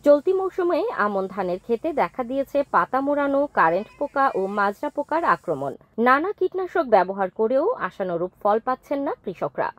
চলতি মৌসুমে আমন ধানের ক্ষেতে দেখা দিয়েছে পাতা মোড়ানো, কারেন্ট পোকা ও মাজরা পোকার আক্রমণ। নানা কীটনাশক ব্যবহার করেও আশানুরূপ ফল পাচ্ছেন না কৃষকরা।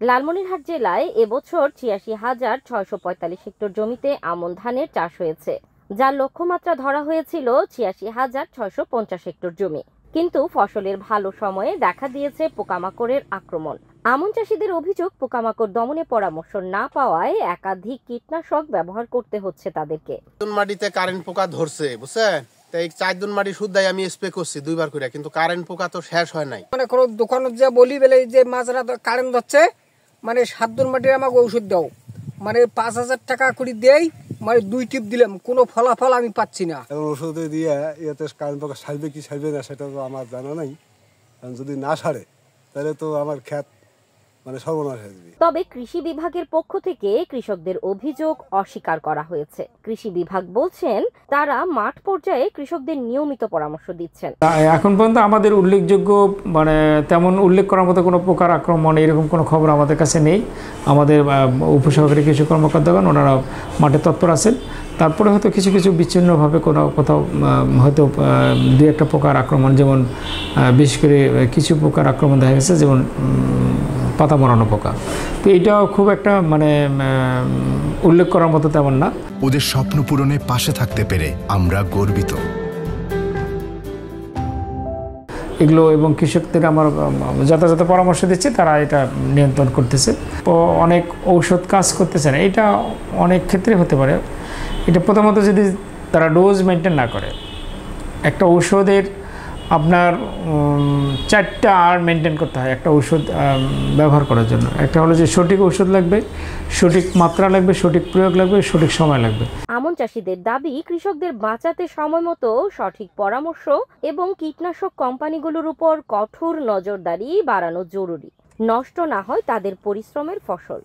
লালমনিরহাট জেলায় এবছর ৮৬,৬৪৫ হেক্টর জমিতে আমন ধানের চাষ হয়েছে, যার লক্ষ্যমাত্রা ধরা হয়েছিল ৮৬,৬৫০ হেক্টর জমি। কিন্তু ফসলের ভালো সময়ে দেখা দিয়েছে পোকামাকড়ের আক্রমণ। আমন চাষিদের অভিযোগ, পোকামাকড় দমনে পরামর্শ না পাওয়ায় একাধিক কীটনাশক ব্যবহার করতে হচ্ছে তাদেরকে। মাটিতে কারেন্ট পোকা ধরছে, বুঝছেন? তাই 4 দিন মাটি শুদ্ধাই আমি স্প্রে করছি 2 বার করে, কিন্তু কারেন্ট পোকা তো শেষ হয় নাই। মানে কোনো দোকানত যে বলি বেলে যে মাজরা কারেন্ট ধরছে, মানে 7 দিন মাটির আমাকে ঔষধ দাও, মানে 5,000 টাকা করে দেই, মানে 2 টিপ দিলাম, কোনো ফলাফল আমি পাচ্ছি না। ওষুধ দিয়ে এতে কারেন্ট পোকা সারবে কি সারবে না সেটা তো আমার জানা নাই। কারণ যদি না সারে তাহলে তো আমার ক্ষেত মানে সর্বনাশ হয়ে যাবে। তবে কৃষি বিভাগের পক্ষ থেকে কৃষকদের অভিযোগ অস্বীকার করা হয়েছে। কৃষি বিভাগ বলছেন, তারা মাঠ পর্যায়ে কৃষকদের নিয়মিত পরামর্শ দিচ্ছেন। এখন পর্যন্ত আমাদের উল্লেখযোগ্য মানে তেমন উল্লেখ করার মতো কোনো পোকার আক্রমণ এরকম কোনো খবর আমাদের কাছে নেই। আমাদের উপসহকারী কৃষি কর্মকর্তাগণ ওনারা মাঠে তৎপর আছেন। তারপরে হয়তো কিছু কিছু বিচ্ছিন্নভাবে কোথাও হয়তো 2-1টা পোকার আক্রমণ, যেমন বিশেষ করে কিছু পোকার আক্রমণ দেখা গেছে, যেমন পাতা মরানো পোকা। তো এইটাও খুব একটা মানে উল্লেখ করার মতো তেমন না। ওদের স্বপ্ন পূরণে পাশে থাকতে পেরে আমরা গর্বিত। এগুলো এবং কৃষকদের আমার যথাযথ পরামর্শ দিচ্ছে, তারা এটা নিয়ন্ত্রণ করতেছে। অনেক ঔষধ কাজ করতেছে না, এটা অনেক ক্ষেত্রে হতে পারে। এটা প্রথমত যদি তারা ডোজ মেনটেন না করে, একটা ঔষধের আপনার 4টা আর মেনটেন করতে হয় একটা ঔষধ ব্যবহার করার জন্য। একটা হলো যে সঠিক ঔষধ লাগবে, সঠিক মাত্রা লাগবে, সঠিক প্রয়োগ লাগবে, সঠিক সময় লাগবে। আমন চাষিদের দাবি, কৃষকদের বাঁচাতে সময় মতো সঠিক পরামর্শ এবং কীটনাশক কোম্পানিগুলোর উপর কঠোর নজরদারি বাড়ানো জরুরি, নষ্ট না হয় তাদের পরিশ্রমের ফসল।